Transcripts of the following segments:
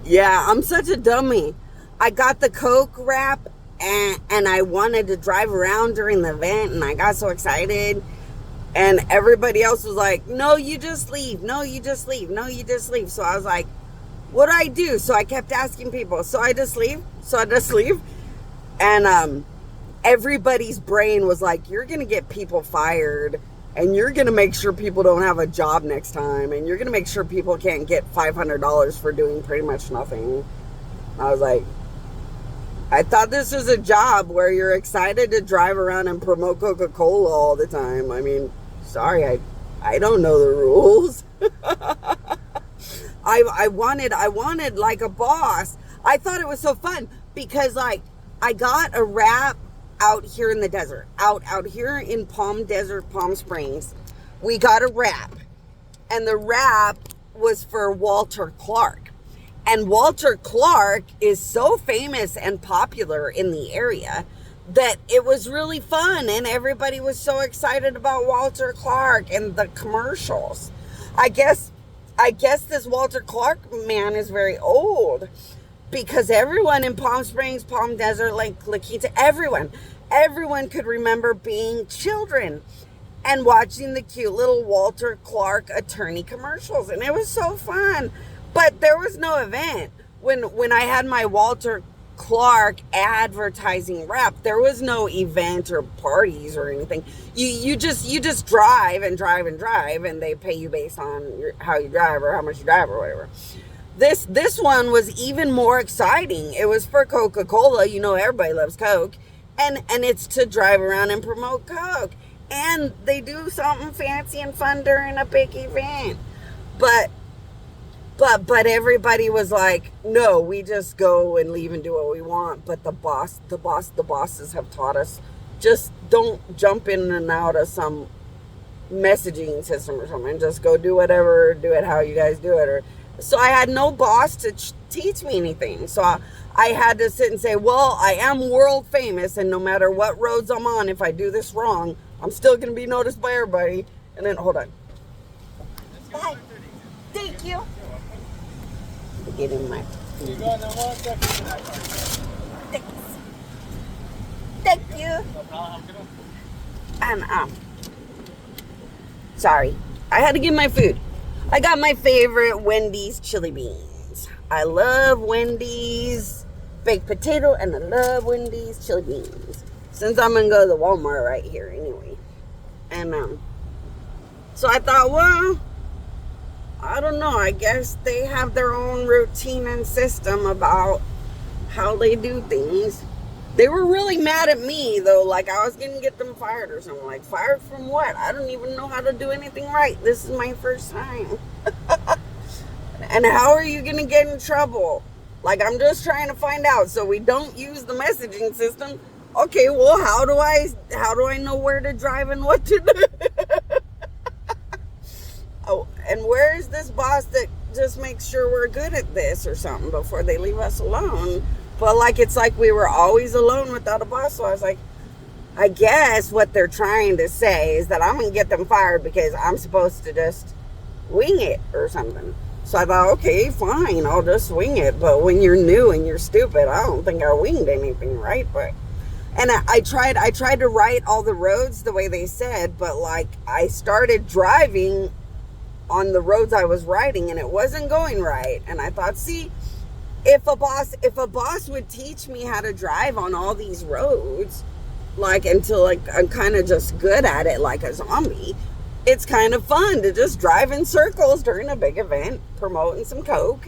Yeah, I'm such a dummy. I got the Coke wrap and I wanted to drive around during the event and I got so excited. And everybody else was like, no, you just leave. No, you just leave. No, you just leave. So I was like, what do I do? So I kept asking people, so I just leave? So I just leave? And everybody's brain was like, you're going to get people fired and you're going to make sure people don't have a job next time and you're going to make sure people can't get $500 for doing pretty much nothing. I was like, I thought this was a job where you're excited to drive around and promote Coca-Cola all the time. I mean, sorry, I don't know the rules. I wanted like a boss. I thought it was so fun because like I got a wrap out here in the desert, out here in Palm Desert, Palm Springs. We got a wrap, and the wrap was for Walter Clark. And Walter Clark is so famous and popular in the area that it was really fun, and everybody was so excited about Walter Clark and the commercials. I guess this Walter Clark man is very old because everyone in Palm Springs, Palm Desert, Lake La Quinta, everyone could remember being children and watching the cute little Walter Clark attorney commercials, and it was so fun. But there was no event when I had my Walter Clark advertising wrap. There was no event or parties or anything. You just drive and drive and drive, and they pay you based on how you drive or how much you drive or whatever. This one was even more exciting. It was for Coca-Cola. You know, everybody loves Coke, and it's to drive around and promote Coke. And they do something fancy and fun during a big event. But everybody was like, no, we just go and leave and do what we want. But the bosses have taught us, just don't jump in and out of some messaging system or something. Just go do whatever, do it how you guys do it. So I had no boss to teach me anything. So I had to sit and say, well, I am world famous, and no matter what roads I'm on, if I do this wrong, I'm still going to be noticed by everybody. And then, hold on. Bye. Thank you. Get in my food. You got no more seconds in that car. Thanks. Thank you. No problem. And sorry, I had to get my food. I got my favorite Wendy's chili beans. I love Wendy's baked potato, and I love Wendy's chili beans. Since I'm gonna go to the Walmart right here anyway, and so I thought, well, I don't know. I guess they have their own routine and system about how they do things. They were really mad at me, though. Like, I was going to get them fired or something. Like, fired from what? I don't even know how to do anything right. This is my first time. And how are you going to get in trouble? Like, I'm just trying to find out. So we don't use the messaging system. Okay, well, how do I know where to drive and what to do? Oh, and where is this boss that just makes sure we're good at this or something before they leave us alone? But like, it's like we were always alone without a boss. So I was like, I guess what they're trying to say is that I'm going to get them fired because I'm supposed to just wing it or something. So I thought, okay, fine, I'll just wing it. But when you're new and you're stupid, I don't think I winged anything, right? But and I tried to write all the roads the way they said, but like I started driving on the roads I was riding and it wasn't going right. And I thought, see, if a boss would teach me how to drive on all these roads, like until like I'm kind of just good at it like a zombie, it's kind of fun to just drive in circles during a big event, promoting some Coke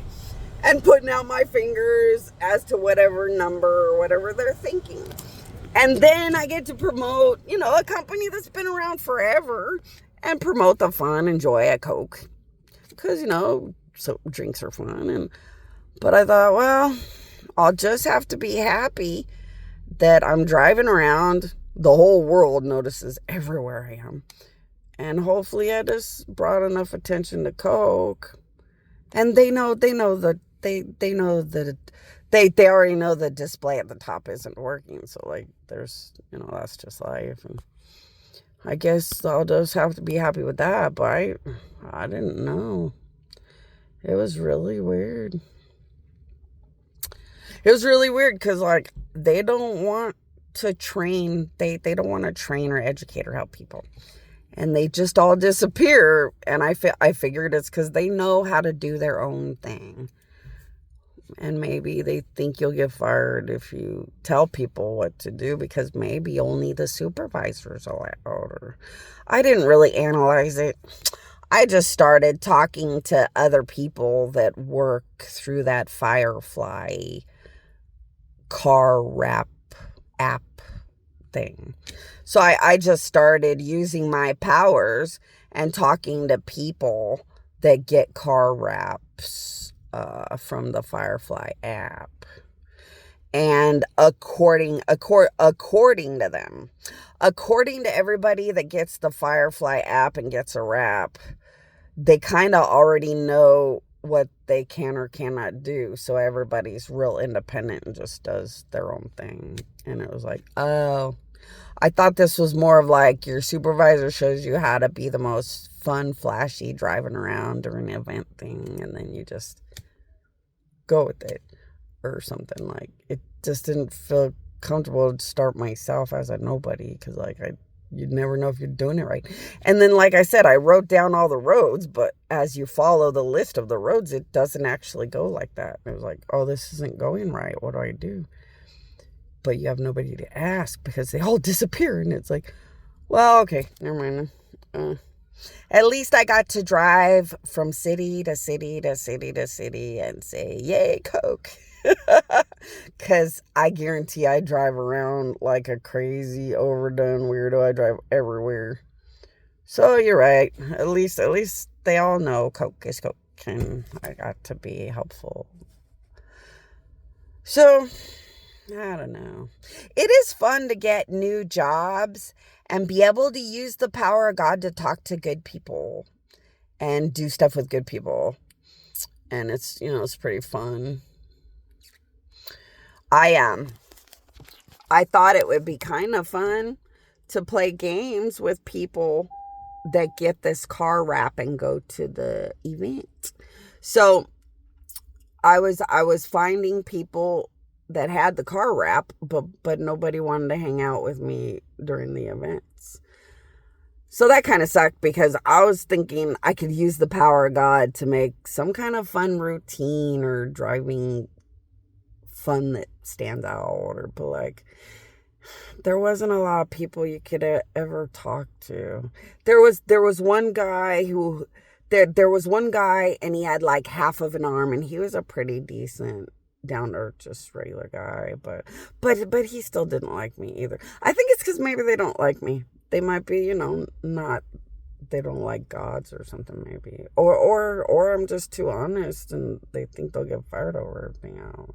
and putting out my fingers as to whatever number or whatever they're thinking. And then I get to promote, a company that's been around forever and promote the fun and joy at Coke. Because, so drinks are fun. But I thought, well, I'll just have to be happy that I'm driving around. The whole world notices everywhere I am. And hopefully I just brought enough attention to Coke. And they already know the display at the top isn't working. So like there's, that's just life. And I guess I'll just have to be happy with that. But I didn't know. It was really weird. It was really weird because, like, they don't want to train. They don't want to train or educate or help people. And they just all disappear. And I figured it's because they know how to do their own thing. And maybe they think you'll get fired if you tell people what to do, because maybe only the supervisors are allowed. Or I didn't really analyze it. I just started talking to other people that work through that Firefly car wrap app thing. So I just started using my powers and talking to people that get car wraps from the Firefly app. And according to them, according to everybody that gets the Firefly app and gets a wrap, they kind of already know what they can or cannot do. So everybody's real independent and just does their own thing. And it was like, oh, I thought this was more of like your supervisor shows you how to be the most fun, flashy driving around during an event thing. And then you just go with it or something. Like, it just didn't feel comfortable to start myself as a nobody, because like you'd never know if you're doing it right. And then, like I said, I wrote down all the roads, but as you follow the list of the roads, it doesn't actually go like that. It was like, oh, this isn't going right. What do I do? But you have nobody to ask because they all disappear. And it's like, well, okay, never mind. At least I got to drive from city to city to city to city and say, yay, Coke. Because I guarantee I drive around like a crazy, overdone weirdo. I drive everywhere. So you're right. At least they all know Coke is Coke. And I got to be helpful. So, I don't know. It is fun to get new jobs and be able to use the power of God to talk to good people and do stuff with good people. And it's, it's pretty fun. I thought it would be kind of fun to play games with people that get this car wrap and go to the event. So I was finding people that had the car wrap, but nobody wanted to hang out with me during the events. So that kind of sucked, because I was thinking I could use the power of God to make some kind of fun routine or driving fun that stands out, but like, there wasn't a lot of people you could ever talk to. There was one guy who there was one guy, and he had like half of an arm, and he was a pretty decent, down to earth, just regular guy, but he still didn't like me either. I think it's because maybe they don't like me. They might be, not, they don't like gods or something, maybe, or I'm just too honest and they think they'll get fired over everything else.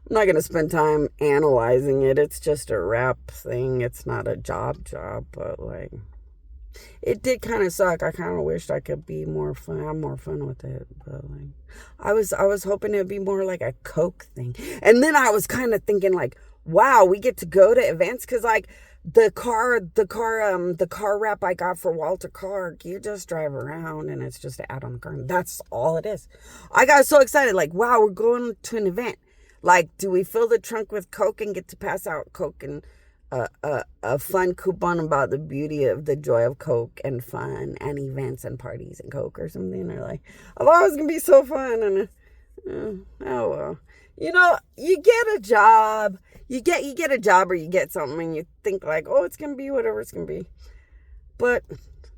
I'm not going to spend time analyzing it. It's just a rap thing. It's not a job, but like, it did kind of suck. I kind of wished I could be more fun, have more fun with it. But like, I was hoping it'd be more like a Coke thing. And then I was kind of thinking like, wow, we get to go to events, because like the car wrap I got for Walter Clark, you just drive around and it's just an ad on the car. And that's all it is. I got so excited, like, wow, we're going to an event. Like, do we fill the trunk with Coke and get to pass out Coke and a fun coupon about the beauty of the joy of Coke and fun and events and parties and Coke or something? Or like, I thought it was going to be so fun. And oh well. You get a job. You get a job, or you get something and you think like, oh, it's going to be whatever it's going to be. But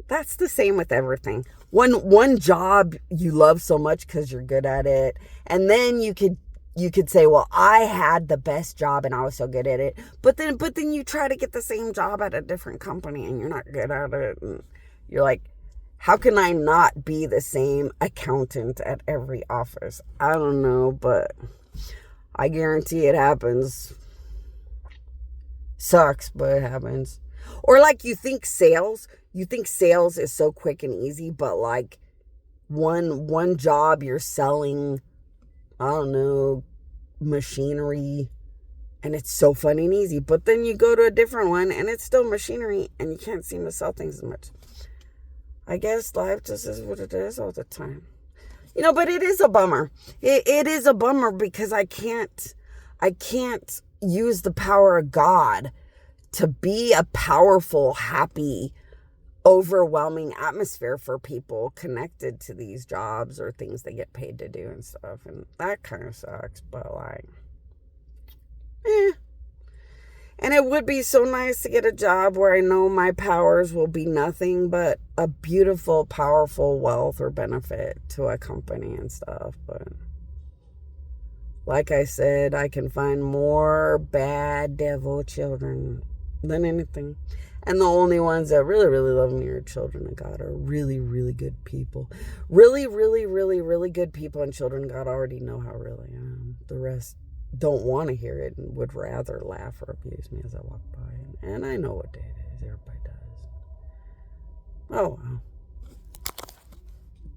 that's the same with everything. One job you love so much because you're good at it. And then you could say, well, I had the best job and I was so good at it. But then you try to get the same job at a different company and you're not good at it. And you're like, how can I not be the same accountant at every office? I don't know, but I guarantee it happens. Sucks, but it happens. Or like, you think sales is so quick and easy, but like one job you're selling, I don't know, machinery, and it's so fun and easy. But then you go to a different one and it's still machinery and you can't seem to sell things as much. I guess life just is what it is all the time. But it is a bummer. It is a bummer because I can't I can't use the power of God to be a powerful, happy, overwhelming atmosphere for people connected to these jobs or things they get paid to do and stuff. And that kind of sucks, but like, And it would be so nice to get a job where I know my powers will be nothing but a beautiful, powerful wealth or benefit to a company and stuff. But like I said, I can find more bad devil children than anything. And the only ones that really, really love me are children of God, are really, really good people. Really, really, really, really good people, and children of God already know how really I am. The rest don't want to hear it and would rather laugh or abuse me as I walk by. And I know what day it is. Everybody does. Oh, well.